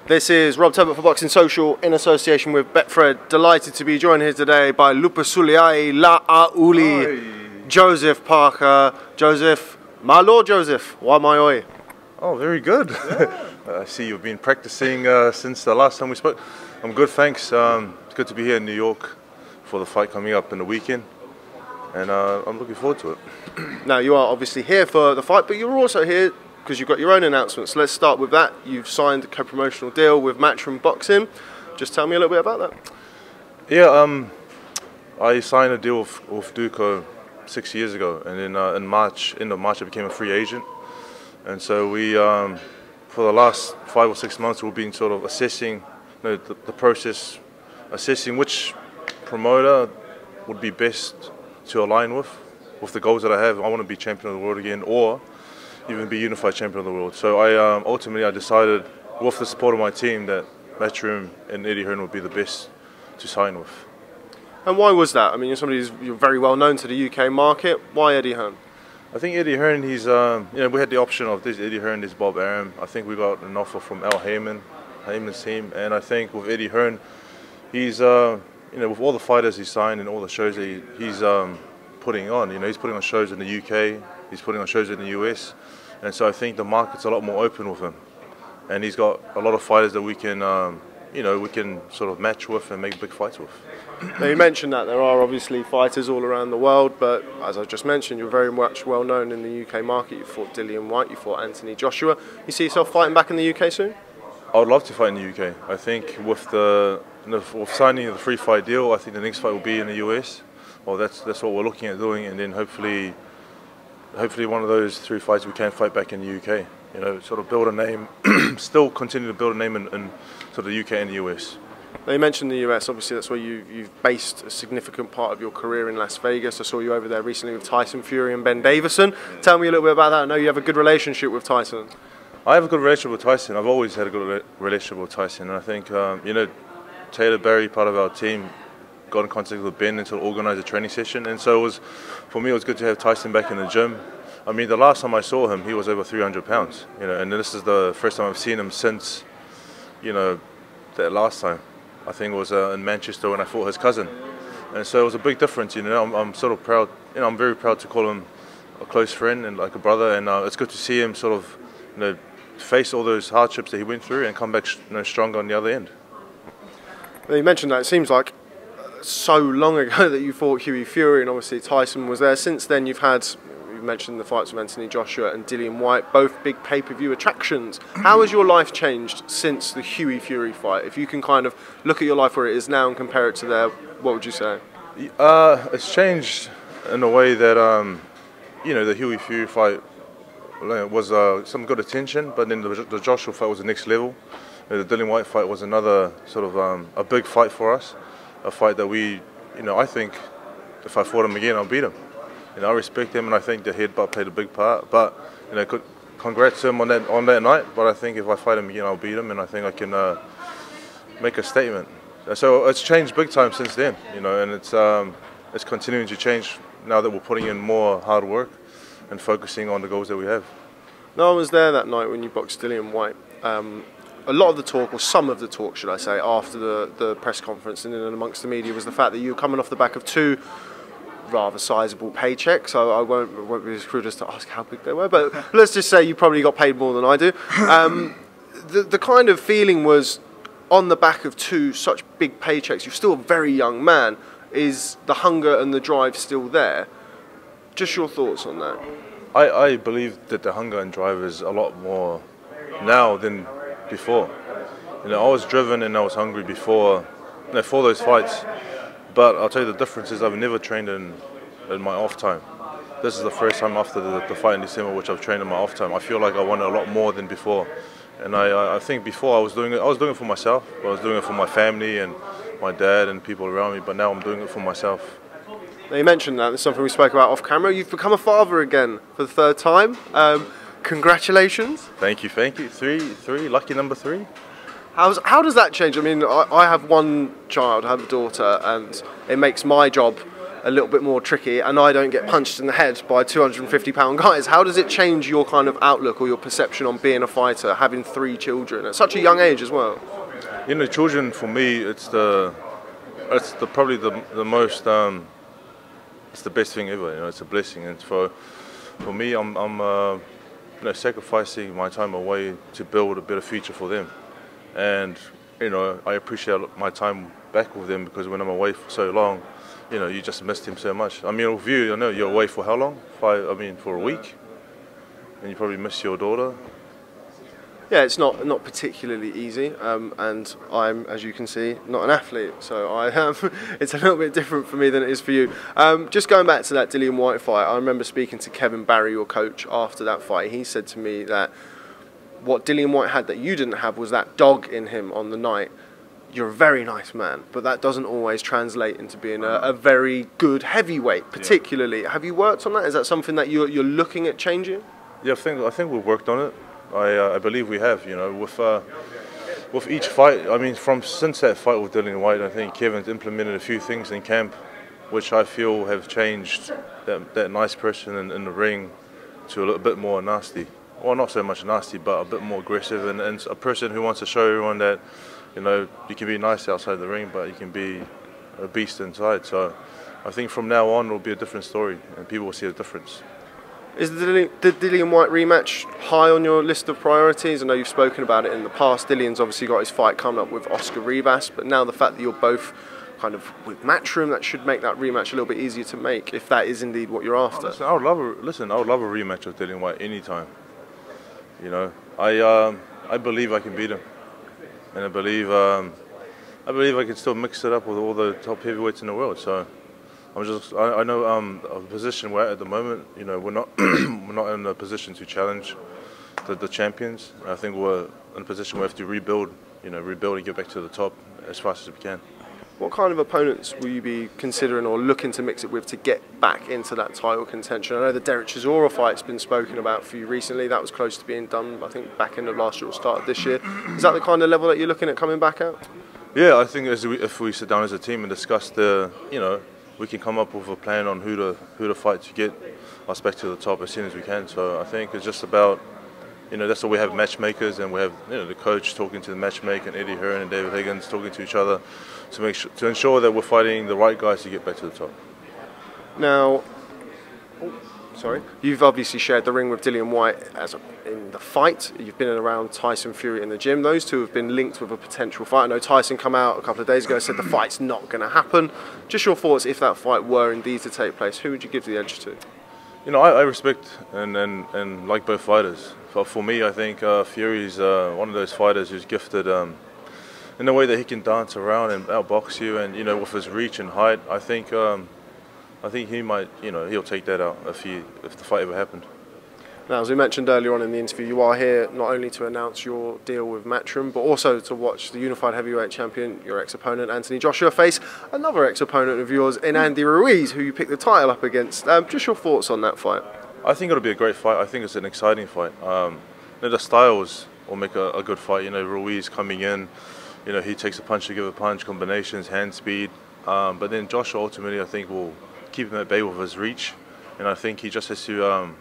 This is Rob Turbot for Boxing Social in association with Betfred. Delighted to be joined here today by Lupasuliai La'auli, Joseph Parker. Joseph, my Lord Joseph, Wamaioi. Oh, very good. Yeah. I see you've been practicing since the last time we spoke. I'm good, thanks. It's good to be here in New York for the fight coming up in the weekend, and I'm looking forward to it. Now, you are obviously here for the fight, but you're also here because you've got your own announcements. So let's start with that. You've signed a co-promotional deal with Matchroom Boxing. Just tell me a little bit about that. Yeah, I signed a deal with Duco 6 years ago, and then in March, end of March, I became a free agent. And so we, for the last 5 or 6 months, we've been sort of assessing the process, assessing which promoter would be best to align with the goals that I have. I want to be champion of the world again, or even be unified champion of the world. So ultimately I decided, with the support of my team, that Matchroom and Eddie Hearn would be the best to sign with. And why was that? I mean, you're very well known to the UK market. Why Eddie Hearn? I think Eddie Hearn, he's, we had the option of this Eddie Hearn, this Bob Arum. I think we got an offer from Al Heyman's team, and I think with Eddie Hearn, he's, with all the fighters he's signed and all the shows that he's putting on, he's putting on shows in the UK, he's putting on shows in the US, and so I think the market's a lot more open with him, and he's got a lot of fighters that we can, we can sort of match with and make big fights with. Now, you mentioned that there are obviously fighters all around the world, but as I just mentioned, you're very much well known in the UK market. You fought Whyte, you fought Anthony Joshua. You see yourself fighting back in the UK soon? I would love to fight in the UK. I think with with signing the free fight deal, I think the next fight will be in the US. Well, that's what we're looking at doing, and then hopefully one of those 3 fights we can fight back in the UK. Sort of build a name, still continue to build a name in sort of the UK and the US. Now, you mentioned the US, obviously that's where you've based a significant part of your career in Las Vegas. I saw you over there recently with Tyson Fury and Ben Davison. Tell me a little bit about that. I know you have a good relationship with Tyson. I have a good relationship with Tyson. I've always had a good relationship with Tyson. And I think, Taylor Barry, part of our team, got in contact with Ben and sort of organised a training session. And so for me, it was good to have Tyson back in the gym. I mean, the last time I saw him, he was over 300 pounds, and this is the first time I've seen him since, that last time. I think it was in Manchester when I fought his cousin. And so it was a big difference, I'm sort of proud, I'm very proud to call him a close friend and like a brother, and it's good to see him sort of, face all those hardships that he went through and come back, stronger on the other end. Well, you mentioned that, it seems like so long ago that you fought Huey Fury, and obviously Tyson was there. Since then you've mentioned the fights with Anthony Joshua and Whyte, both big pay-per-view attractions. How has your life changed since the Huey Fury fight? If you can kind of look at your life where it is now and compare it to there, what would you say? It's changed in a way that, the Huey Fury fight was some good attention, but then the Joshua fight was the next level. The Whyte fight was another sort of a big fight for us, a fight that we, I think if I fought him again, I'll beat him. I respect him, and I think the headbutt played a big part. But congrats to him on that night. But I think if I fight him again, I'll beat him, and I think I can make a statement. So it's changed big time since then, and it's continuing to change now that we're putting in more hard work and focusing on the goals that we have. No, I was there that night when you boxed Whyte. A lot of the talk, or some of the talk, should I say, after the press conference and in and amongst the media was the fact that you were coming off the back of 2 rather sizable paychecks, so I won't be as crude as to ask how big they were, but let's just say you probably got paid more than I do. The kind of feeling was, on the back of 2 such big paychecks, you're still a very young man, is the hunger and the drive still there? Just your thoughts on that. I believe that the hunger and drive is a lot more now than before. I was driven and I was hungry before, for those fights. But I'll tell you the difference is I've never trained in my off time. This is the first time after the fight in December which I've trained in my off time. I feel like I want a lot more than before. And I think before I was doing it for myself. I was doing it for my family and my dad and people around me, but now I'm doing it for myself. Now, you mentioned that, it's something we spoke about off camera. You've become a father again for the 3rd time. Congratulations. Thank you. 3, lucky number 3. How does that change? I mean, I have one child, I have a daughter, and it makes my job a little bit more tricky and I don't get punched in the head by 250-pound guys. How does it change your kind of outlook or your perception on being a fighter, having 3 children at such a young age as well? You know, children for me, it's probably the most, it's the best thing ever. You know, it's a blessing, and for me, I'm you know, sacrificing my time away to build a better future for them, and you know, I appreciate my time back with them, because when I'm away for so long, you know, you just miss them so much. I mean, with you, I know you're away for how long? For a week, and you probably miss your daughter. Yeah, it's not particularly easy, and I'm, as you can see, not an athlete, so it's a little bit different for me than it is for you. Just going back to that Dillian Whyte fight, I remember speaking to Kevin Barry, your coach, after that fight. He said to me that what Dillian Whyte had that you didn't have was that dog in him on the night. You're a very nice man, but that doesn't always translate into being a very good heavyweight, particularly. Yeah. Have you worked on that? Is that something that you're looking at changing? Yeah, I think we've worked on it. I believe we have. You know, with each fight. I mean, since that fight with Dillian Whyte, I think Kevin's implemented a few things in camp, which I feel have changed that nice person in the ring to a little bit more nasty. Well, not so much nasty, but a bit more aggressive, and a person who wants to show everyone that, you know, you can be nice outside the ring, but you can be a beast inside. So I think from now on it'll be a different story, and people will see a difference. Is the Dillian Whyte rematch high on your list of priorities? I know you've spoken about it in the past. Dillian's obviously got his fight coming up with Oscar Rivas, but now the fact that you're both kind of with Matchroom, that should make that rematch a little bit easier to make, if that is indeed what you're after. I would love a rematch of Dillian Whyte anytime. You know, I believe I can beat him, and I believe I can still mix it up with all the top heavyweights in the world. So I know the position we're at the moment. You know, we're not we're not in a position to challenge the champions. I think we're in a position where we have to rebuild. You know, rebuild and get back to the top as fast as we can. What kind of opponents will you be considering or looking to mix it with to get back into that title contention? I know the Derek Chisora fight's been spoken about for you recently. That was close to being done, I think, back end of last year or start of this year. Is that the kind of level that you're looking at coming back at? Yeah, I think if we sit down as a team and discuss we can come up with a plan on who to fight to get us back to the top as soon as we can. So I think it's just about, you know, that's why we have matchmakers, and we have, you know, the coach talking to the matchmaker, and Eddie Hearn and David Higgins talking to each other to ensure that we're fighting the right guys to get back to the top. Now, you've obviously shared the ring with Dillian Whyte in the fight. You've been around Tyson Fury in the gym. Those two have been linked with a potential fight. I know Tyson come out a couple of days ago and said the fight's not going to happen. Just your thoughts, if that fight were indeed to take place, who would you give the edge to? You know, I respect and like both fighters. For me, I think Fury's one of those fighters who's gifted in the way that he can dance around and outbox you, and, you know, with his reach and height. I think he might, you know, he'll take that out if the fight ever happened. Now, as we mentioned earlier on in the interview, you are here not only to announce your deal with Matchroom, but also to watch the unified heavyweight champion, your ex-opponent Anthony Joshua, face another ex-opponent of yours in Andy Ruiz, who you picked the title up against. Just your thoughts on that fight? I think it'll be a great fight. I think it's an exciting fight. The styles will make a good fight. You know, Ruiz coming in, you know, he takes a punch to give a punch, combinations, hand speed. But then Joshua ultimately, I think, will keep him at bay with his reach, and I think he just has to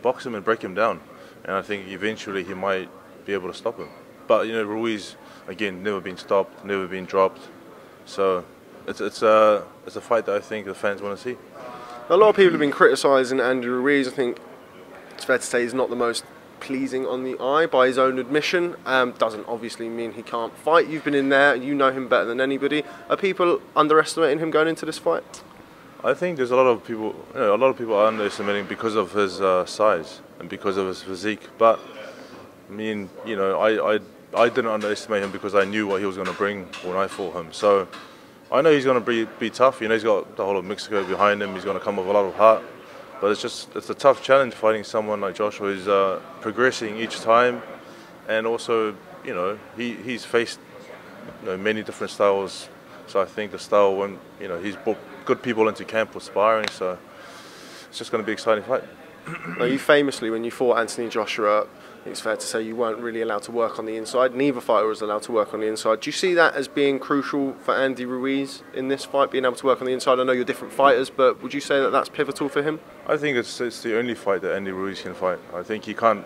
box him and break him down, and I think eventually he might be able to stop him. But, you know, Ruiz, again, never been stopped, never been dropped, so it's a fight that I think the fans want to see. A lot of people have been criticising Andy Ruiz. I think it's fair to say he's not the most pleasing on the eye, by his own admission. Doesn't obviously mean he can't fight. You've been in there, you know him better than anybody. Are people underestimating him going into this fight? I think there's a lot of people are underestimating because of his size and because of his physique. But I mean, you know, I didn't underestimate him because I knew what he was going to bring when I fought him. So I know he's going to be tough. You know, he's got the whole of Mexico behind him. He's going to come with a lot of heart. But it's a tough challenge fighting someone like Joshua who's progressing each time, and also, you know, he's faced, you know, many different styles. So I think the style, when, you know, he's brought good people into camp for sparring, so it's just going to be an exciting fight. Now, you famously, when you fought Anthony Joshua, It's fair to say you weren't really allowed to work on the inside. Neither fighter was allowed to work on the inside. Do you see that as being crucial for Andy Ruiz in this fight, being able to work on the inside? I know you're different fighters, but would you say that that's pivotal for him? I think it's the only fight that Andy Ruiz can fight. I think he can't,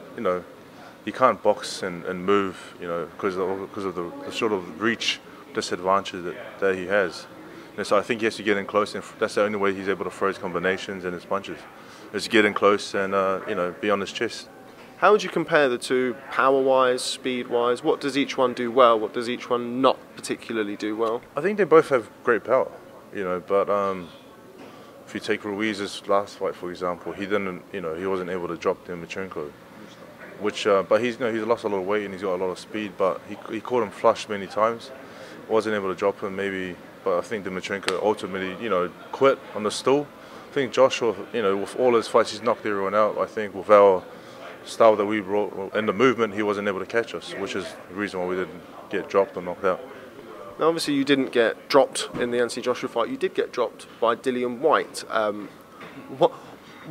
he can't box and move, because of the sort of reach disadvantage that he has. And so I think he has to get in close, and that's the only way he's able to throw his combinations and his punches, is to get in close and be on his chest. How would you compare the two, power-wise, speed-wise? What does each one do well? What does each one not particularly do well? I think they both have great power, but if you take Ruiz's last fight, for example, he didn't, he wasn't able to drop Dimitrenko, but he's lost a lot of weight and he's got a lot of speed, but he caught him flush many times, wasn't able to drop him maybe, but I think Dimitrenko ultimately, quit on the stool. I think Joshua, with all his fights, he's knocked everyone out. I think with our style that we brought in the movement, he wasn't able to catch us, which is the reason why we didn't get dropped or knocked out. Now, obviously, you didn't get dropped in the Anthony Joshua fight. You did get dropped by Dillian Whyte.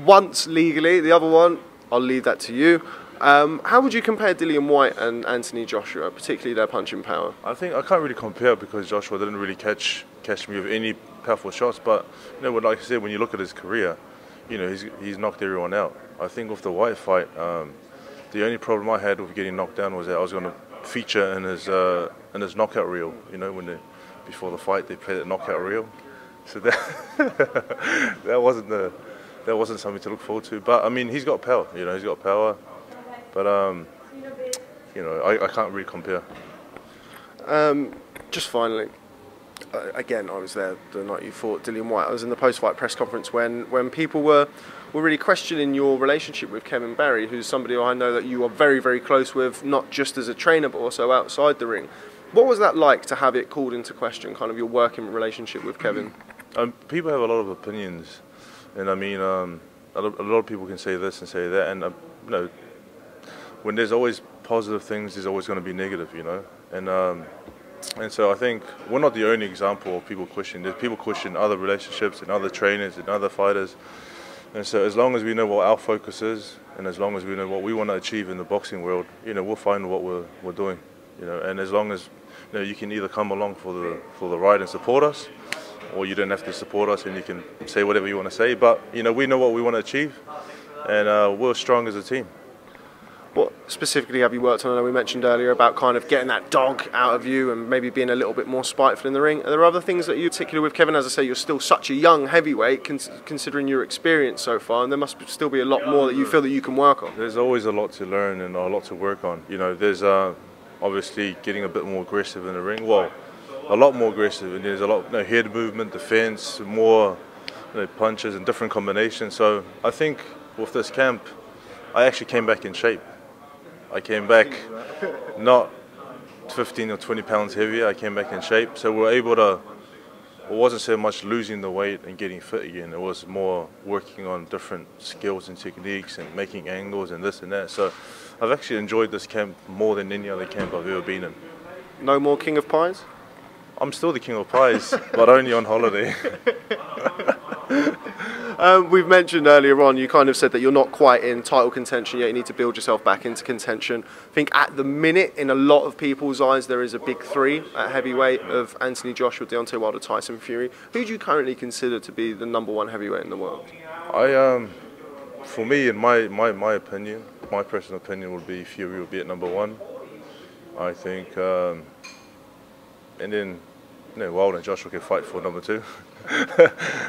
Once legally, the other one, I'll leave that to you. How would you compare Dillian Whyte and Anthony Joshua, particularly their punching power? I think I can't really compare because Joshua didn't really catch me with any powerful shots. But like I said, when you look at his career, he's knocked everyone out. I think with the Whyte fight, the only problem I had with getting knocked down was that I was going to feature in his knockout reel. Before the fight they played a knockout reel, so that that wasn't something to look forward to. But I mean, he's got power. He's got power. But I can't really compare. Just finally, again, I was there the night you fought Dillian Whyte. I was in the post-fight press conference when people were really questioning your relationship with Kevin Barry, who's somebody I know that you are very, very close with, not just as a trainer but also outside the ring. What was that like to have it called into question, kind of your working relationship with Kevin? People have a lot of opinions, and I mean, a lot of people can say this and say that, and when there's always positive things, there's always going to be negative, and so I think we're not the only example of people questioning. There's people question other relationships and other trainers and other fighters, and so as long as we know what our focus is, and as long as we know what we want to achieve in the boxing world, we'll find what we're doing, and as long as you can either come along for the ride and support us, or you don't have to support us and you can say whatever you want to say. But we know what we want to achieve, and we're strong as a team. What specifically have you worked on? I know we mentioned earlier about kind of getting that dog out of you and maybe being a little bit more spiteful in the ring. Are there other things that you, particularly with Kevin, as I say, you're still such a young heavyweight considering your experience so far, and there must still be a lot more that you feel that you can work on? There's always a lot to learn and a lot to work on. There's obviously getting a bit more aggressive in the ring. Well, a lot more aggressive, and there's a lot head movement, defense, more punches and different combinations. So I think with this camp, I actually came back in shape. I came back not 15 or 20 pounds heavier. I came back in shape, so we're able to. It wasn't so much losing the weight and getting fit again. It was more working on different skills and techniques and making angles and this and that. So I've actually enjoyed this camp more than any other camp I've ever been in. No more King of Pies? I'm still the King of Pies, but only on holiday. We've mentioned earlier on, you kind of said that you're not quite in title contention yet. You need to build yourself back into contention. I think at the minute, in a lot of people's eyes, there is a big three at heavyweight of Anthony Joshua, Deontay Wilder, Tyson Fury. Who do you currently consider to be the #1 heavyweight in the world? For me, in my opinion, my personal opinion would be Fury would be at #1. I think, and then Wilder and Joshua can fight for #2.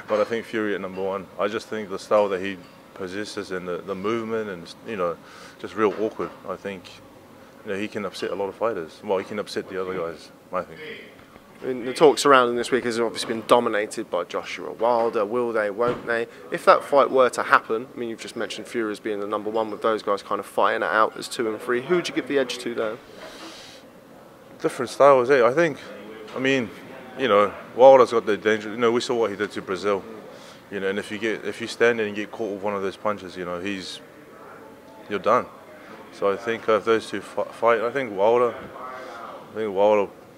But I think Fury at #1. I just think the style that he possesses and the movement and just real awkward. I think he can upset a lot of fighters. Well, he can upset the other guys, I think. I mean, the talk surrounding this week has obviously been dominated by Joshua. Wilder, will they, won't they? If that fight were to happen, I mean, you've just mentioned Fury as being the #1 with those guys kind of fighting it out as 2 and 3. Who would you give the edge to there? Different styles, I think. I mean, Wilder's got the danger. We saw what he did to Brazil. And if you stand there and get caught with one of those punches, you're done. So I think if those two fight, I think Wilder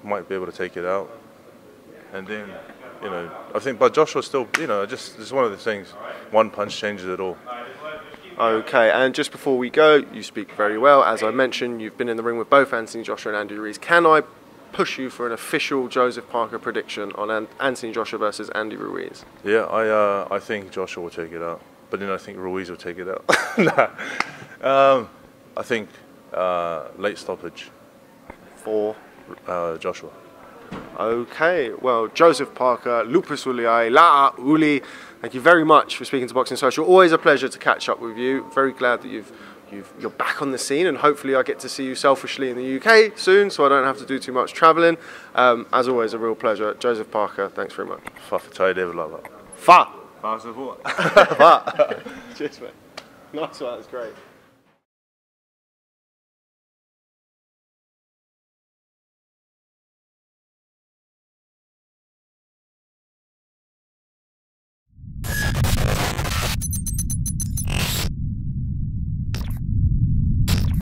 might be able to take it out. And then, but Joshua still, it's one of the things. One punch changes it all. Okay, and just before we go, you speak very well. As I mentioned, you've been in the ring with both Anthony Joshua and Andy Ruiz. Can I push you for an official Joseph Parker prediction on Anthony Joshua versus Andy Ruiz? Yeah, I think Joshua will take it out, but then I think Ruiz will take it out. Nah. I think late stoppage for Joshua. Okay, well, Joseph Parker, Lupus Uliai, La'a Uli, thank you very much for speaking to Boxing Social. Always a pleasure to catch up with you. Very glad that you're back on the scene, and hopefully I get to see you selfishly in the UK soon, so I don't have to do too much travelling. As always, a real pleasure. Joseph Parker, thanks very much. Fa for Ty David Lava. Fa! Fa support. Fa! Cheers, mate. Nice one, that's great.